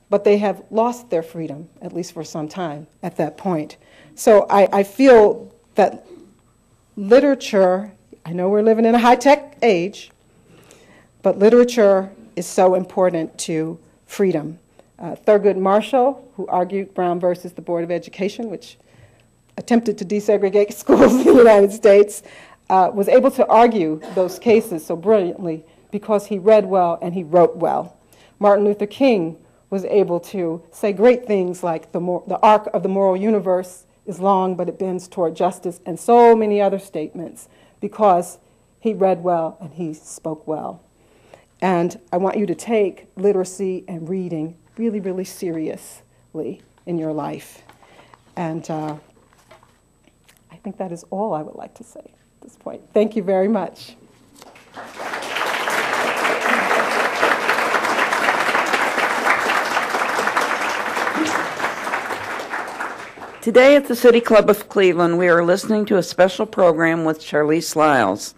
but they have lost their freedom, at least for some time at that point. So I feel that literature, I know we're living in a high-tech age, but literature is so important to freedom. Thurgood Marshall, who argued Brown versus the Board of Education, which attempted to desegregate schools in the United States, was able to argue those cases so brilliantly because he read well and he wrote well. Martin Luther King was able to say great things like the arc of the moral universe is long, but it bends toward justice, and so many other statements because he read well and he spoke well. And I want you to take literacy and reading really, really seriously in your life. And I think that is all I would like to say at this point. Thank you very much. Today at the City Club of Cleveland, we are listening to a special program with Charlise Lyles.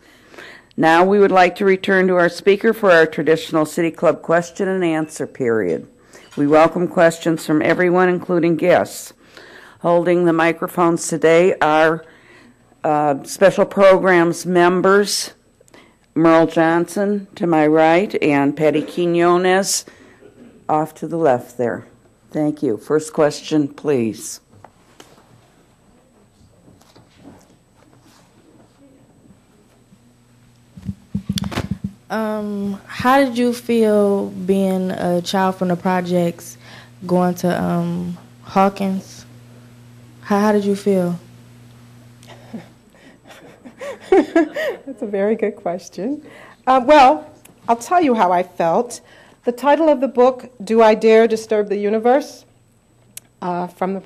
Now we would like to return to our speaker for our traditional City Club question and answer period. We welcome questions from everyone, including guests. Holding the microphones today are special programs members, Merle Johnson to my right and Patty Quinones off to the left there. Thank you. First question, please. How did you feel being a child from the projects, going to Hawkins? How did you feel? That's a very good question. Well, I'll tell you how I felt. The title of the book, Do I Dare Disturb the Universe? From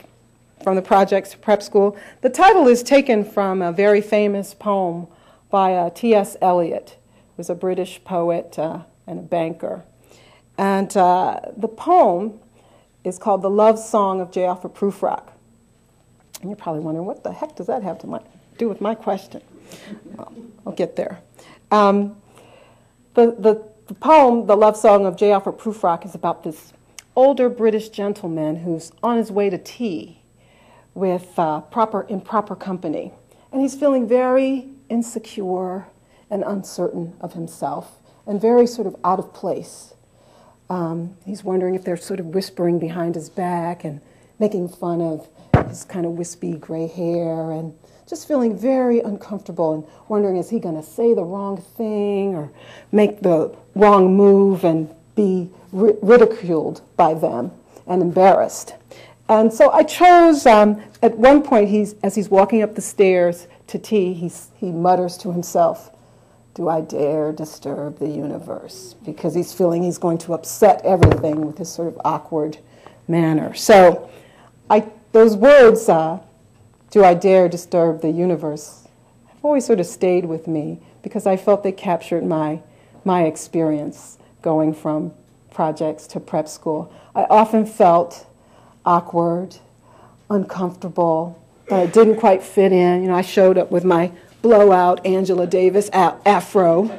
the Projects Prep School. The title is taken from a very famous poem by T.S. Eliot. Was a British poet and a banker. And the poem is called The Love Song of J. Alfred Prufrock. And you're probably wondering, what the heck does that have to do with my question? Well, I'll get there. The poem, The Love Song of J. Alfred Prufrock, is about this older British gentleman who's on his way to tea with improper company. And he's feeling very insecure and uncertain of himself, and very sort of out of place. He's wondering if they're sort of whispering behind his back and making fun of his kind of wispy gray hair, and just feeling very uncomfortable and wondering, is he going to say the wrong thing or make the wrong move and be ridiculed by them and embarrassed. And so I chose, at one point, as he's walking up the stairs to tea, he mutters to himself, do I dare disturb the universe? Because he's feeling he's going to upset everything with his sort of awkward manner. So those words, do I dare disturb the universe, have always sort of stayed with me because I felt they captured my experience going from projects to prep school. I often felt awkward, uncomfortable, that I didn't quite fit in. You know, I showed up with my blowout Angela Davis afro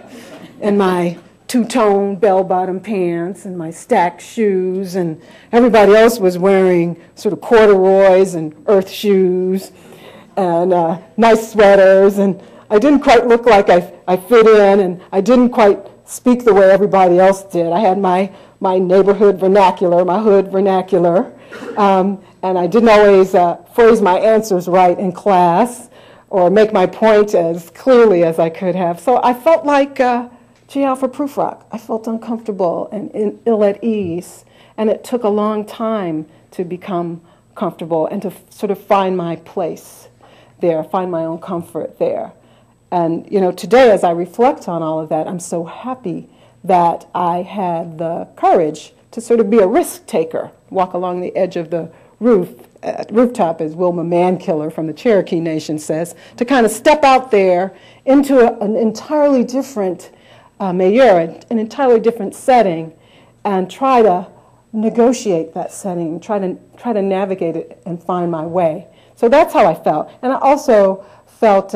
and my two-tone bell-bottom pants and my stacked shoes, and everybody else was wearing sort of corduroys and earth shoes and nice sweaters, and I didn't quite look like I fit in, and I didn't quite speak the way everybody else did. I had my neighborhood vernacular, my hood vernacular, and I didn't always phrase my answers right in class or make my point as clearly as I could have. So I felt like J. Alfred Prufrock. I felt uncomfortable and ill at ease, and it took a long time to become comfortable and to sort of find my place there, find my own comfort there. And you know, today as I reflect on all of that, I'm so happy that I had the courage to sort of be a risk taker, walk along the edge of the rooftop, as Wilma Mankiller from the Cherokee Nation says, to kind of step out there into an entirely different milieu, an entirely different setting, and try to negotiate that setting, try to navigate it and find my way. So that's how I felt. And I also felt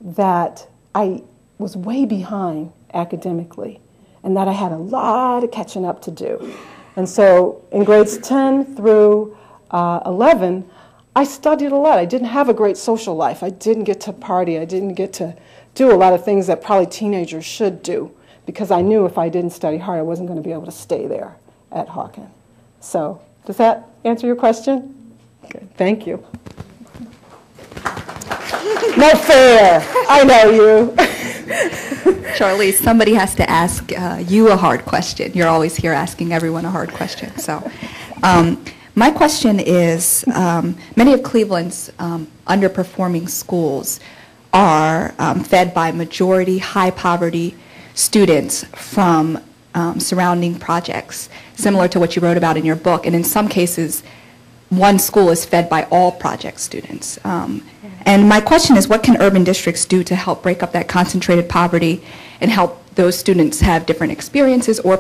that I was way behind academically and that I had a lot of catching up to do. And so in grades 10 through 11, I studied a lot. I didn't have a great social life. I didn't get to party. I didn't get to do a lot of things that probably teenagers should do, because I knew if I didn't study hard, I wasn't going to be able to stay there at Hawken. So does that answer your question? Okay, thank you. No fair. I know you. Charlise, somebody has to ask you a hard question. You're always here asking everyone a hard question. So my question is, many of Cleveland's underperforming schools are fed by majority high poverty students from surrounding projects, similar to what you wrote about in your book. And in some cases, one school is fed by all project students. And my question is, what can urban districts do to help break up that concentrated poverty and help those students have different experiences or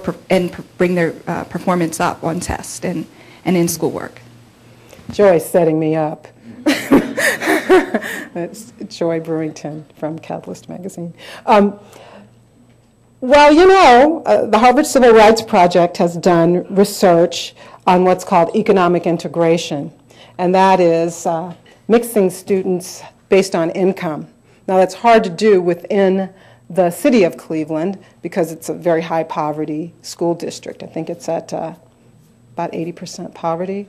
bring their performance up on tests and in schoolwork? Joy's setting me up. That's Joy Brewington from Catalyst Magazine. Well, you know, the Harvard Civil Rights Project has done research on what's called economic integration, and that is mixing students based on income. Now, that's hard to do within the city of Cleveland because it's a very high poverty school district. I think it's at about 80% poverty.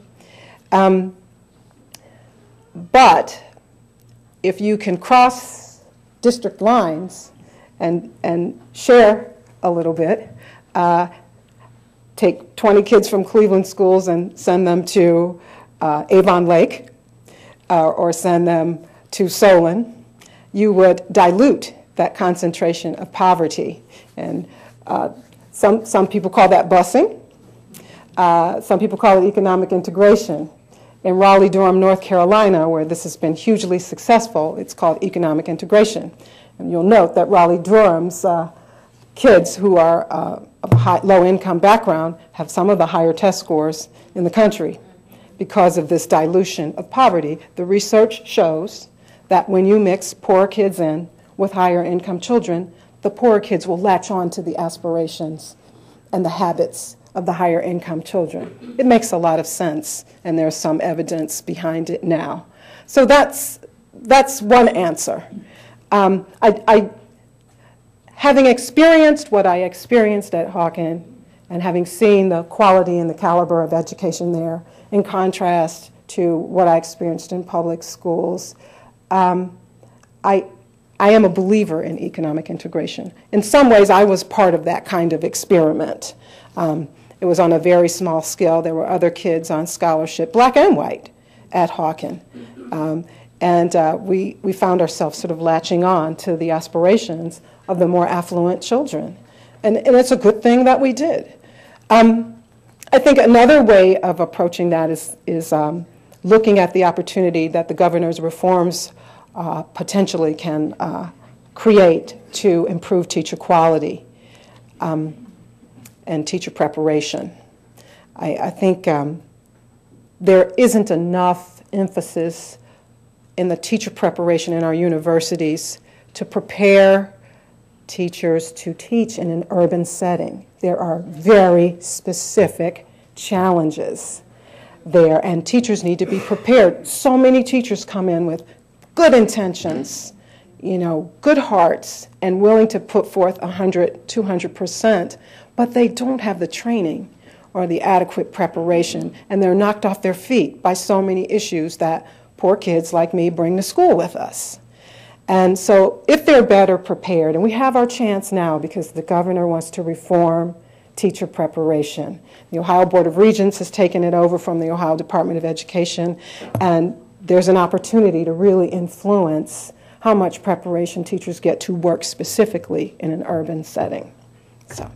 But if you can cross district lines and share a little bit, take 20 kids from Cleveland schools and send them to Avon Lake or send them to Solon, you would dilute that concentration of poverty. And some people call that busing. Some people call it economic integration. In Raleigh-Durham, North Carolina, where this has been hugely successful, it's called economic integration. And you'll note that Raleigh-Durham's kids who are of a low-income background have some of the higher test scores in the country because of this dilution of poverty. The research shows that when you mix poor kids in with higher income children, the poorer kids will latch on to the aspirations and the habits of the higher income children. It makes a lot of sense, and there's some evidence behind it now. So that's one answer. Having experienced what I experienced at Hawken, and having seen the quality and the caliber of education there, in contrast to what I experienced in public schools, I am a believer in economic integration. In some ways, I was part of that kind of experiment. It was on a very small scale. There were other kids on scholarship, black and white, at Hawken. We found ourselves sort of latching on to the aspirations of the more affluent children. And it's a good thing that we did. I think another way of approaching that is looking at the opportunity that the governor's reforms potentially can create to improve teacher quality and teacher preparation. I think there isn't enough emphasis in the teacher preparation in our universities to prepare teachers to teach in an urban setting. There are very specific challenges there, and teachers need to be prepared. So many teachers come in with good intentions, you know, good hearts, and willing to put forth 100, 200%, but they don't have the training or the adequate preparation, and they're knocked off their feet by so many issues that poor kids like me bring to school with us. And so if they're better prepared, and we have our chance now because the governor wants to reform teacher preparation. The Ohio Board of Regents has taken it over from the Ohio Department of Education, and there's an opportunity to really influence how much preparation teachers get to work specifically in an urban setting. So.